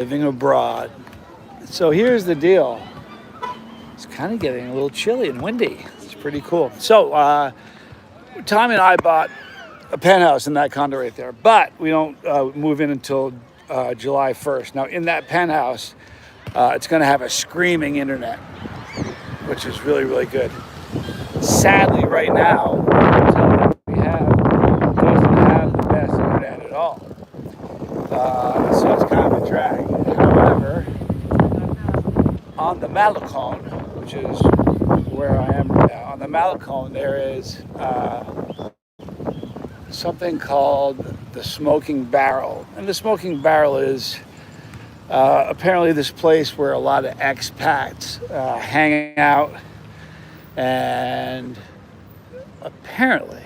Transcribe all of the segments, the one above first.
living abroad. So here's the deal. It's kind of getting a little chilly and windy. It's pretty cool. So Tommy and I bought a penthouse in that condo right there, but we don't move in until July 1st. Now in that penthouse, it's going to have a screaming internet, which is really, really good. Sadly, right now, we have doesn't have the best internet at all. So it's kind of a drag. However, on the Malecon, which is where I am right now, on the Malecon there is something called the Smoking Barrel. And the Smoking Barrel is apparently this place where a lot of expats hang out, and apparently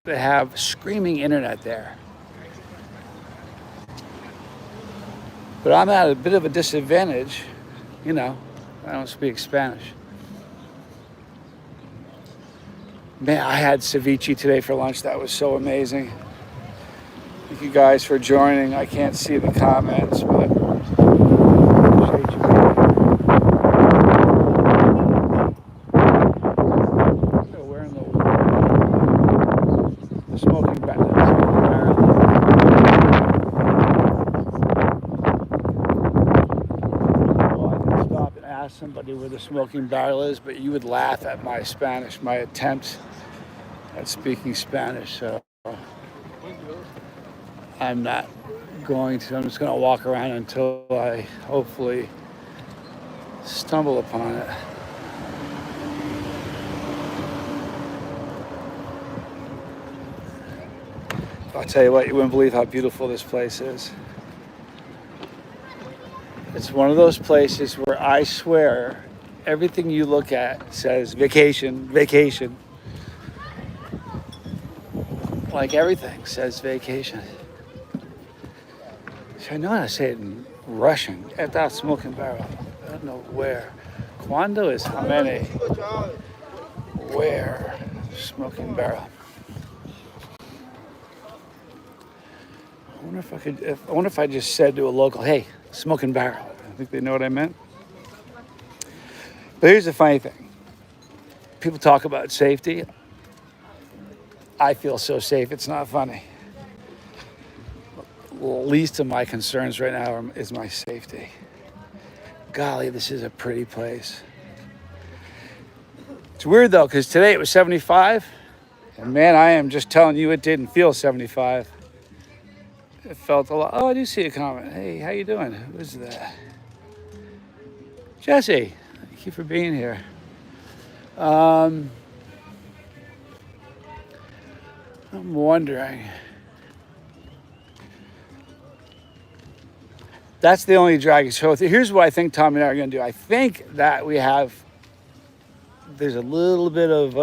they have screaming internet there. But I'm at a bit of a disadvantage, I don't speak Spanish. Man, I had ceviche today for lunch. That was so amazing. Thank you guys for joining. I can't see the comments, but appreciate you. So we're in the smoking barrel. Well, I can stop and ask somebody where the smoking barrel is, but you would laugh at my Spanish, my attempts at speaking Spanish. So I'm not going to. I'm just going to walk around until I hopefully stumble upon it. I'll tell you what, you wouldn't believe how beautiful this place is. It's one of those places where I swear everything you look at says vacation, vacation. Like everything says vacation. I know how to say it in Russian. At that smoking barrel. I don't know where. Cuando is how many? Where? Smoking barrel. I wonder if I just said to a local, hey, smoking barrel. I think they know what I meant. But here's the funny thing. People talk about safety. I feel so safe, it's not funny. Least of my concerns right now is my safety. Golly, this is a pretty place. It's weird though, because today it was 75, and man, I am just telling you, it didn't feel 75. It felt a lot. Oh, I do see a comment. Hey, how you doing? Who is that? Jesse, thank you for being here. I'm wondering. That's the only drag. So here's what I think Tom and I are going to do. I think that there's a little bit of,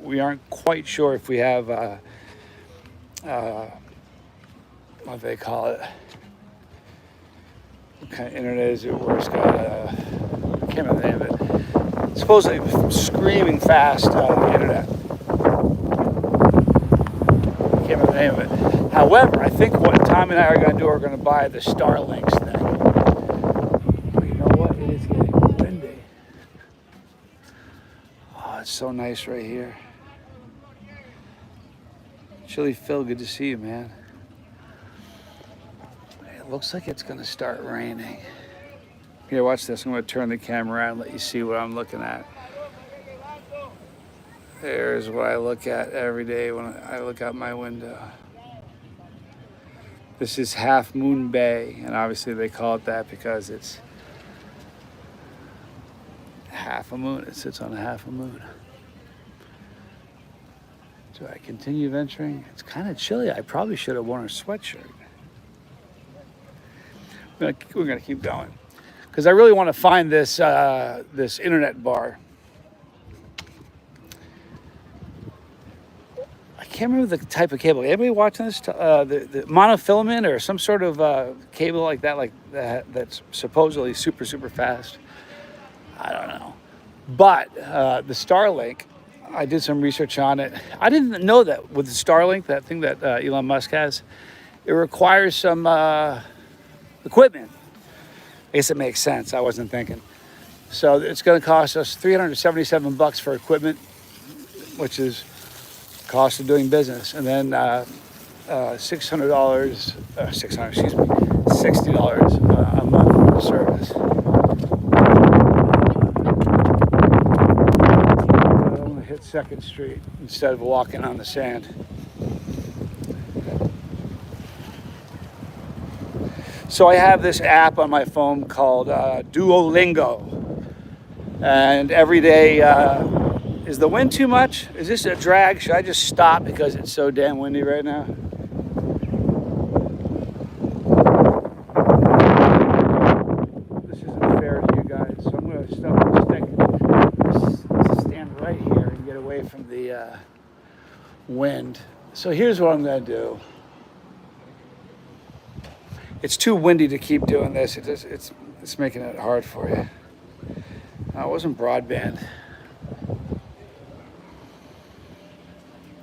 we aren't quite sure if we have, what do they call it? What kind of internet is it where it's got, I can't remember the name of it. Supposedly screaming fast internet. I can't remember the name of it. However, I think what Tom and I are going to do, we're going to buy the Starlinks thing. But you know what? It is getting windy. Oh, it's so nice right here. Chili Phil, good to see you, man. It looks like it's going to start raining. Here, watch this. I'm going to turn the camera around and let you see what I'm looking at. There's what I look at every day when I look out my window. This is Half Moon Bay, and obviously they call it that because it's half a moon. It sits on a half a moon. Do I continue venturing? It's kind of chilly. I probably should have worn a sweatshirt. We're gonna keep going because I really want to find this this internet bar. I can't remember the type of cable. Anybody watching this? The monofilament or some sort of cable like that, that's supposedly super, super fast. I don't know. But the Starlink, I did some research on it. I didn't know that with the Starlink, that thing that Elon Musk has, it requires some equipment. I guess it makes sense. I wasn't thinking. So it's going to cost us $377 for equipment, which is cost of doing business, and then $600, $60 a month for the service. I'm going to hit 2nd Street instead of walking on the sand. So I have this app on my phone called Duolingo, and every day, is the wind too much? Is this a drag? Should I just stop because it's so damn windy right now? This isn't fair to you guys, so I'm going to stand right here and get away from the wind. So here's what I'm going to do. It's too windy to keep doing this. It's making it hard for you. It wasn't broadband.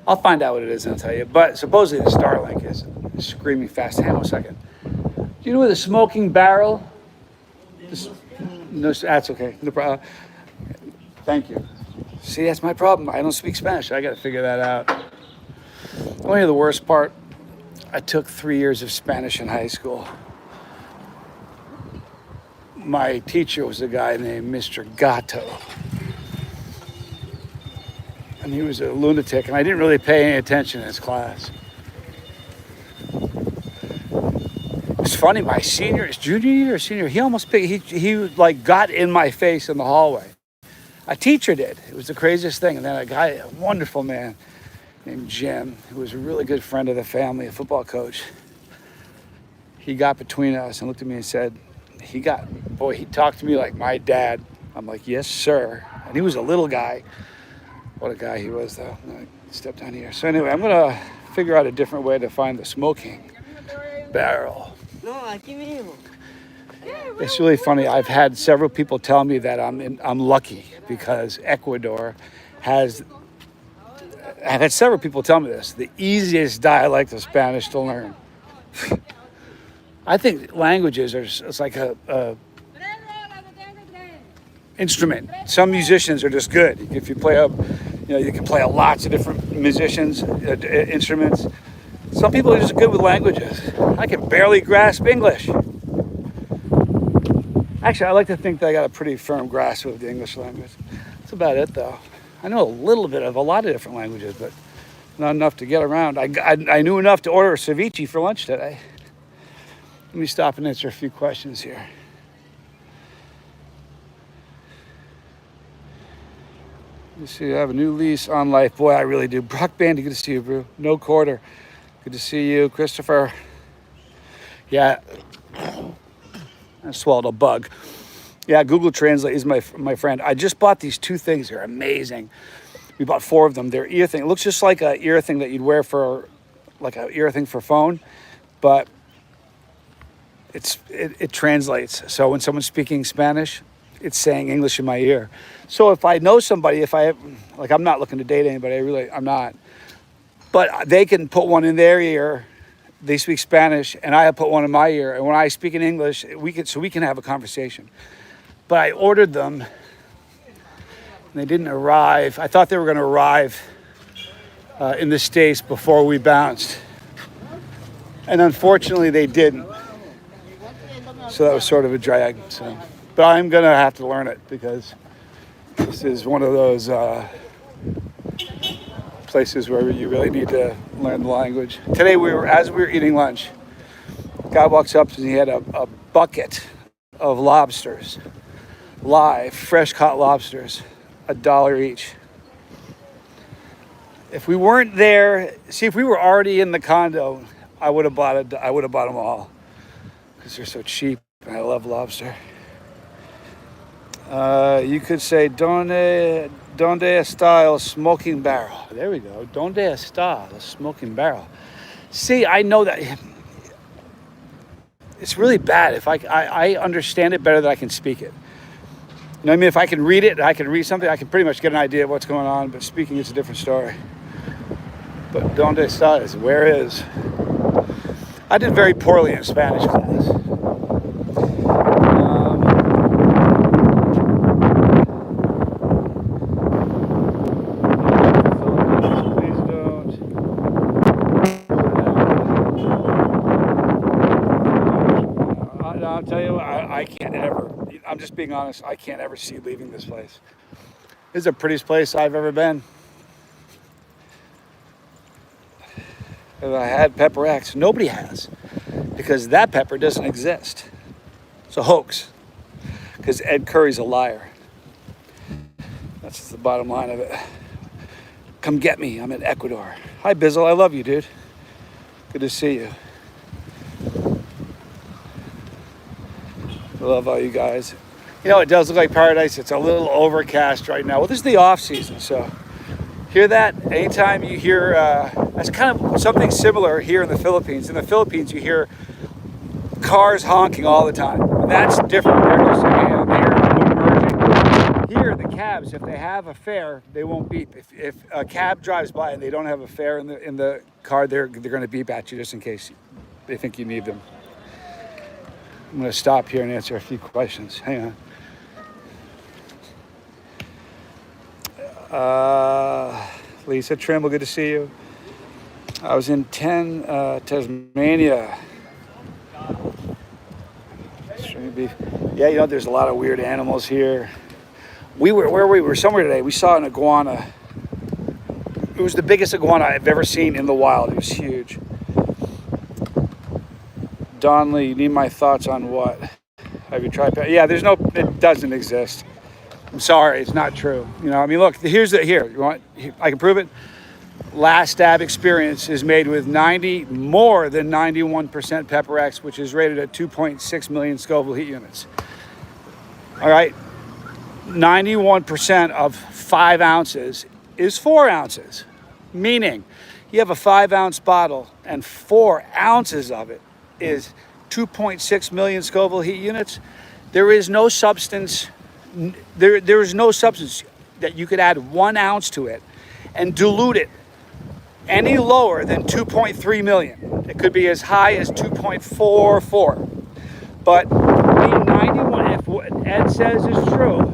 I'll find out what it is and I'll tell you. But supposedly the Starlink is screaming fast. Hang on a second. Do you know where the smoking barrel? No, that's okay. No problem. Thank you. See, that's my problem. I don't speak Spanish. I got to figure that out. Only the worst part. I took 3 years of Spanish in high school. My teacher was a guy named Mr. Gatto. And he was a lunatic, and I didn't really pay any attention in his class. It's funny, my junior year or senior, he almost he like got in my face in the hallway. A teacher did. It was the craziest thing. And then a guy, a wonderful man named Jim, who was a really good friend of the family, a football coach, he got between us and looked at me and said, he talked to me like my dad. I'm like, yes, sir. And he was a little guy. What a guy he was, though. I stepped down here. So anyway, I'm going to figure out a different way to find the smoking barrel. It's really funny. I've had several people tell me that I'm lucky because Ecuador has... I've had several people tell me this, the easiest dialect of Spanish to learn. I think languages it's like a instrument. Some musicians are just good. If you play you can play lots of different instruments. Some people are just good with languages. I can barely grasp English. Actually, I like to think that I got a pretty firm grasp of the English language. That's about it, though. I know a little bit of a lot of different languages, but not enough to get around. I knew enough to order ceviche for lunch today. Let me stop and answer a few questions here. You see, I have a new lease on life. Boy, I really do. Brock Bandy, good to see you, bro. No quarter. Good to see you. Christopher. Yeah. I swallowed a bug. Yeah, Google Translate is my friend. I just bought these 2 things. They're amazing. We bought 4 of them. They're ear thing. It looks just like an ear thing that you'd wear for, like an ear thing for phone, but it translates. So when someone's speaking Spanish, it's saying English in my ear. So if I know somebody, I'm not looking to date anybody. I'm not. But they can put one in their ear. They speak Spanish, and I put one in my ear. And when I speak in English, we can have a conversation. But I ordered them, and they didn't arrive. I thought they were going to arrive in the States before we bounced. And unfortunately, they didn't. So that was sort of a drag. But I'm going to have to learn it because this is one of those places where you really need to learn the language. Today, as we were eating lunch, a guy walks up and he had a bucket of lobsters. Live, fresh caught lobsters, $1 each. If we weren't there, if we were already in the condo, I would have bought them all because they're so cheap, and I love lobster. You could say donde está el smoking barrel? There we go. Donde está the smoking barrel? See, I know that it's really bad. If I understand it better than I can speak it. You know what I mean? If I can read it, I can read something, I can pretty much get an idea of what's going on, but speaking is a different story. But donde está is where is. I did very poorly in Spanish class. I'll tell you, I can't ever, I'm just being honest, I can't ever see leaving this place. This is the prettiest place I've ever been. If I had Pepper X, nobody has, because that pepper doesn't exist. It's a hoax, because Ed Curry's a liar. That's just the bottom line of it. Come get me, I'm in Ecuador. Hi, Bizzle, I love you, dude. Good to see you. I love all you guys. You know, it does look like paradise. It's a little overcast right now. Well, this is the off season, so hear that? Anytime you hear, that's kind of something similar here in the Philippines. In the Philippines, you hear cars honking all the time. That's different. They're just saying, they're merging. Here, the cabs, if they have a fare, they won't beep. If a cab drives by and they don't have a fare in the car, they're going to beep at you just in case they think you need them. I'm going to stop here and answer a few questions. Hang on. Lisa Trimble, good to see you. I was in Tasmania. String beef. Yeah, you know, there's a lot of weird animals here. We were somewhere today. We saw an iguana. It was the biggest iguana I've ever seen in the wild. It was huge. Don Lee, you need my thoughts on what? Have you tried? Yeah, it doesn't exist. I'm sorry, it's not true. You know, I mean, look, here, you want, I can prove it. Last Dab Experience is made with more than 91% Pepper X, which is rated at 2.6 million Scoville heat units. All right, 91% of 5 ounces is 4 ounces, meaning you have a 5-ounce bottle and 4 ounces of it is 2.6 million Scoville heat units. There is no substance. There is no substance that you could add 1 ounce to it and dilute it any lower than 2.3 million. It could be as high as 2.44. But the 91, if what Ed says is true,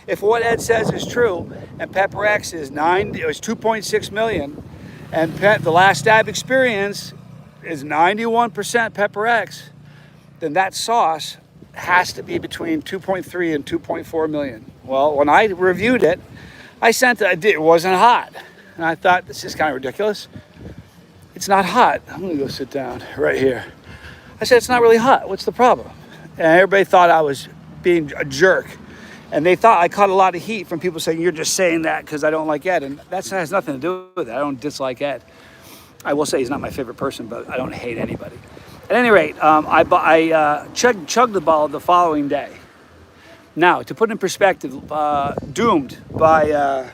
if what Ed says is true, and Pepper X is 2.6 million, and the Last Dab Experience is 91% Pepper X, then that sauce has to be between 2.3 and 2.4 million. Well, when I reviewed it, it wasn't hot. And I thought, this is kind of ridiculous. It's not hot. I'm gonna go sit down right here. I said, it's not really hot. What's the problem? And everybody thought I was being a jerk. And they thought I caught a lot of heat from people saying, you're just saying that because I don't like Ed. And that has nothing to do with it. I don't dislike Ed. I will say he's not my favorite person, but I don't hate anybody. At any rate, I chugged the bottle the following day. Now, to put it in perspective, Doomed by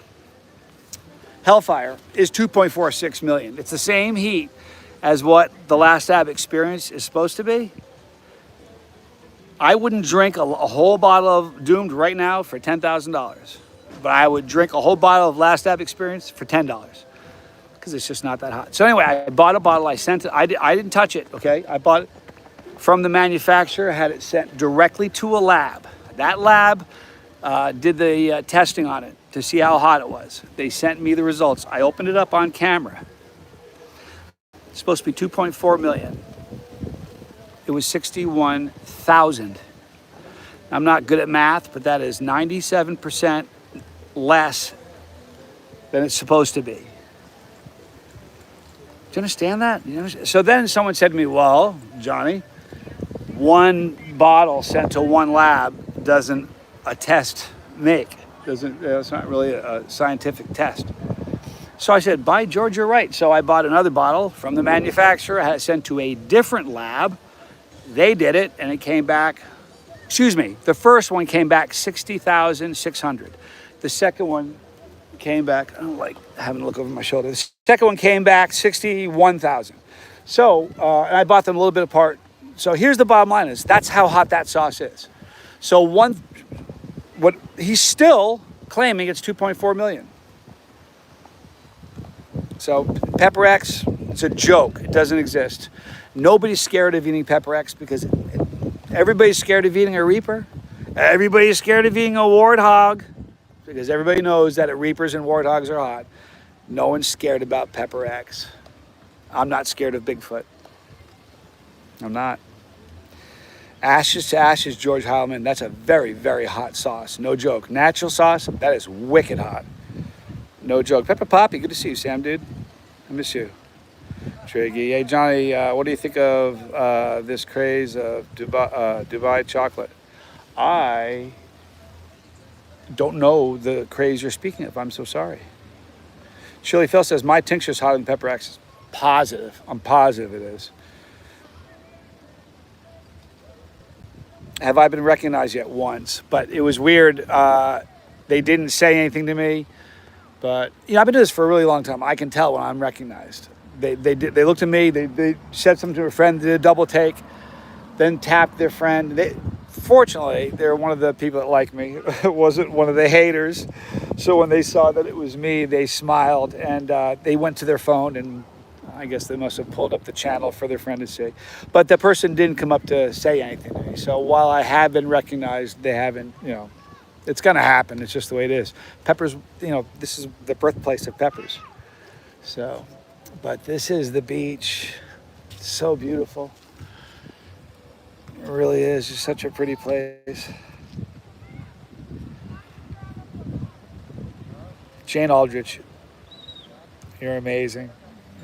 Hellfire is 2.46 million. It's the same heat as what the Last Dab Experience is supposed to be. I wouldn't drink a whole bottle of Doomed right now for $10,000, but I would drink a whole bottle of Last Dab Experience for $10. Because it's just not that hot. So anyway, I bought a bottle. I sent it. I didn't touch it. Okay, I bought it from the manufacturer. Had it sent directly to a lab. That lab did the testing on it to see how hot it was. They sent me the results. I opened it up on camera. It's supposed to be 2.4 million. It was 61,000. I'm not good at math, but that is 97% less than it's supposed to be. Do you understand that? So then someone said to me, well, Johnny, one bottle sent to one lab doesn't a test make. It's not really a scientific test. So I said, by George, you're right. So I bought another bottle from the manufacturer, had it sent to a different lab. They did it, and it came back, the first one came back 60,600. The second one came back, I don't like having to look over my shoulder. The second one came back 61,000. So, and I bought them a little bit apart. So here's the bottom line is, that's how hot that sauce is. So what he's still claiming it's 2.4 million. So Pepper X, it's a joke. It doesn't exist. Nobody's scared of eating Pepper X because everybody's scared of eating a Reaper. Everybody's scared of eating a Warthog because everybody knows that Reapers and Warthogs are hot. No one's scared about Pepper X. I'm not scared of Bigfoot. I'm not. Ashes to ashes, George Heilman. That's a very, very hot sauce. No joke. Natural sauce, that is wicked hot. No joke. Pepper Poppy, good to see you, Sam, dude. I miss you. Triggy. Hey, Johnny, what do you think of this craze of Dubai chocolate? I don't know the craze you're speaking of. I'm so sorry. Chili Phil says, my tincture's hotter than Pepper X's. Positive. I'm positive it is. Have I been recognized yet? Once, but it was weird. They didn't say anything to me, but I've been doing this for a really long time. I can tell when I'm recognized. They looked at me. They said something to a friend. Did a double take, then tapped their friend. Fortunately, they're one of the people that like me. It wasn't one of the haters. So when they saw that it was me, they smiled and they went to their phone and I guess they must have pulled up the channel for their friend to see. But the person didn't come up to say anything to me. So while I have been recognized, they haven't, it's going to happen. It's just the way it is. Peppers, this is the birthplace of Peppers. So, but this is the beach. It's so beautiful. It really is. It's such a pretty place. Jane Aldrich, you're amazing.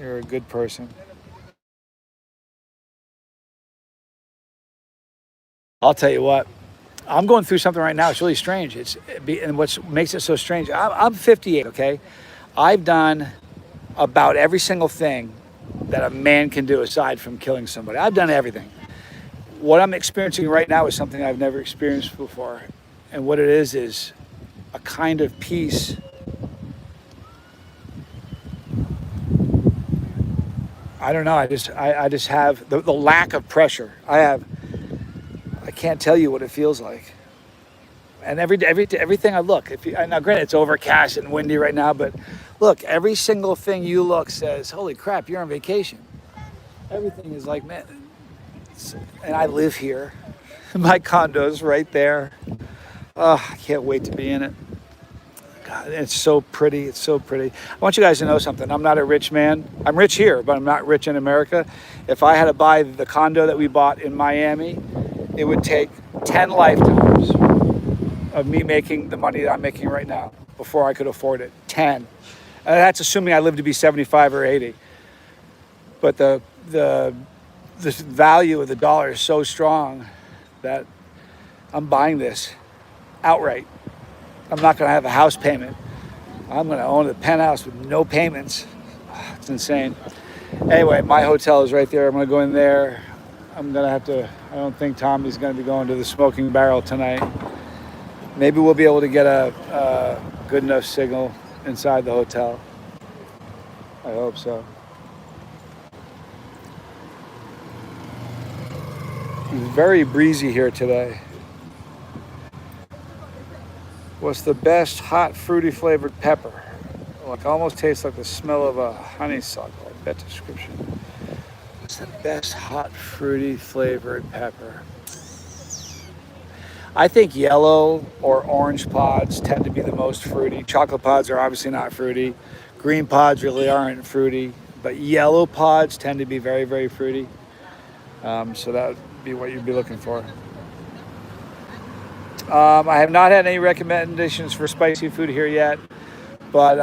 You're a good person. I'll tell you what, I'm going through something right now. It's really strange. And what makes it so strange, I'm 58, okay? I've done about every single thing that a man can do aside from killing somebody. I've done everything. What I'm experiencing right now is something I've never experienced before. And what it is a kind of peace. I don't know. I just have the lack of pressure. I can't tell you what it feels like. And everything I look. Now, granted, it's overcast and windy right now, but look, every single thing you look says, "Holy crap, you're on vacation." Everything is like, man. And I live here. My condo's right there. Oh, I can't wait to be in it. God, it's so pretty. It's so pretty. I want you guys to know something. I'm not a rich man. I'm rich here, but I'm not rich in America. If I had to buy the condo that we bought in Miami, it would take 10 lifetimes of me making the money that I'm making right now before I could afford it. 10. And that's assuming I live to be 75 or 80. But the value of the dollar is so strong that I'm buying this outright. I'm not going to have a house payment. I'm going to own a penthouse with no payments. It's insane. Anyway, my hotel is right there. I'm going to go in there. I'm going to have to, I don't think Tommy's going to be going to the Smoking Barrel tonight. Maybe we'll be able to get a good enough signal inside the hotel. I hope so. It's very breezy here today. What's the best hot fruity flavored pepper? Like almost tastes like the smell of a honeysuckle. Like that description. What's the best hot fruity flavored pepper? I think yellow or orange pods tend to be the most fruity. Chocolate pods are obviously not fruity. Green pods really aren't fruity, but yellow pods tend to be very, very fruity. So that would be what you'd be looking for. I have not had any recommendations for spicy food here yet, but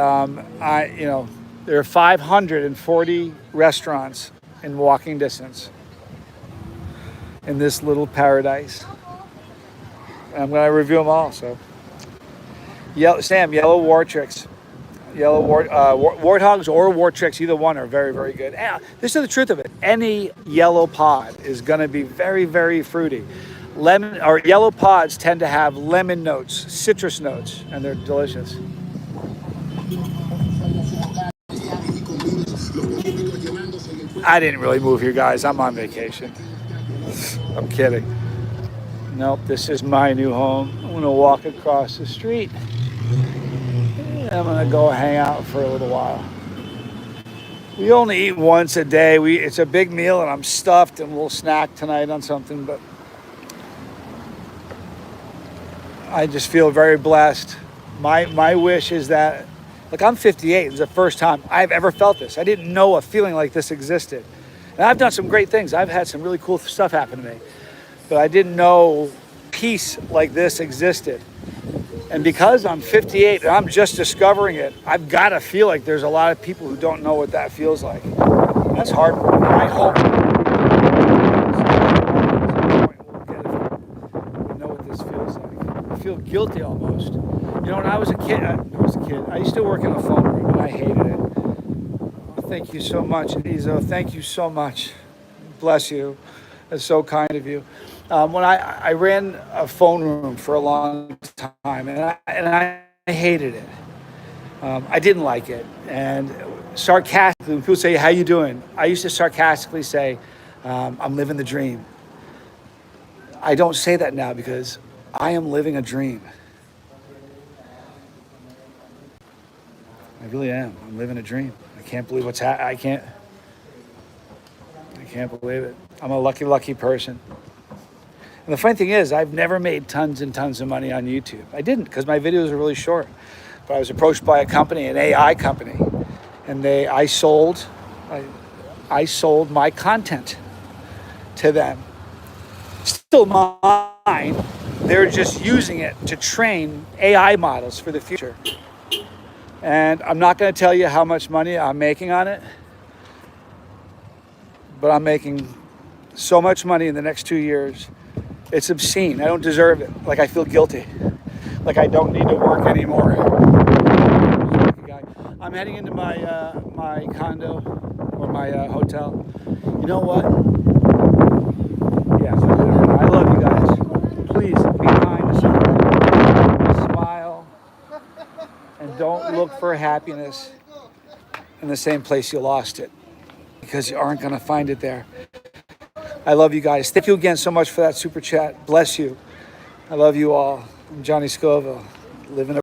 there are 540 restaurants in walking distance in this little paradise. And I'm going to review them all. So, yellow war tricks, warthogs or war tricks, either one are very, very good. And this is the truth of it. Any yellow pod is going to be very, very fruity. Lemon or yellow pods tend to have lemon notes, citrus notes, and they're delicious. I didn't really move here, guys. I'm on vacation. I'm kidding. Nope, this is my new home. I'm gonna walk across the street. And I'm gonna go hang out for a little while. We only eat once a day. It's a big meal, and I'm stuffed, and we'll snack tonight on something, but I just feel very blessed. My wish is that, like, I'm 58. It's the first time I've ever felt this. I didn't know a feeling like this existed. And I've done some great things. I've had some really cool stuff happen to me. but I didn't know peace like this existed. And because I'm 58 and I'm just discovering it, I've got to feel like there's a lot of people who don't know what that feels like. That's hard for me. I hope we'll know what this feels like. I feel guilty almost. You know, when I was a kid, I used to work in a phone room and I hated it. Thank you so much, Izo. Thank you so much. Bless you. That's so kind of you. When I ran a phone room for a long time, and I hated it. I didn't like it. And sarcastically, when people say, "How you doing?" I used to sarcastically say, "I'm living the dream." I don't say that now because I am living a dream. I really am. I'm living a dream. I can't believe what's happening. I can't believe it. I'm a lucky, lucky person. And the funny thing is, I've never made tons and tons of money on YouTube. I didn't because my videos are really short. But I was approached by a company, an AI company, and I sold my content to them. Still mine. They're just using it to train AI models for the future. And I'm not going to tell you how much money I'm making on it, but I'm making so much money in the next 2 years. It's obscene. I don't deserve it. Like I feel guilty. Like I don't need to work anymore. I'm heading into my condo or my hotel. You know what? Yeah, I love you guys. Please be kind to someone. Smile. And don't look for happiness in the same place you lost it, because you aren't going to find it there. I love you guys. Thank you again so much for that super chat. Bless you. I love you all. I'm Johnny Scoville, living a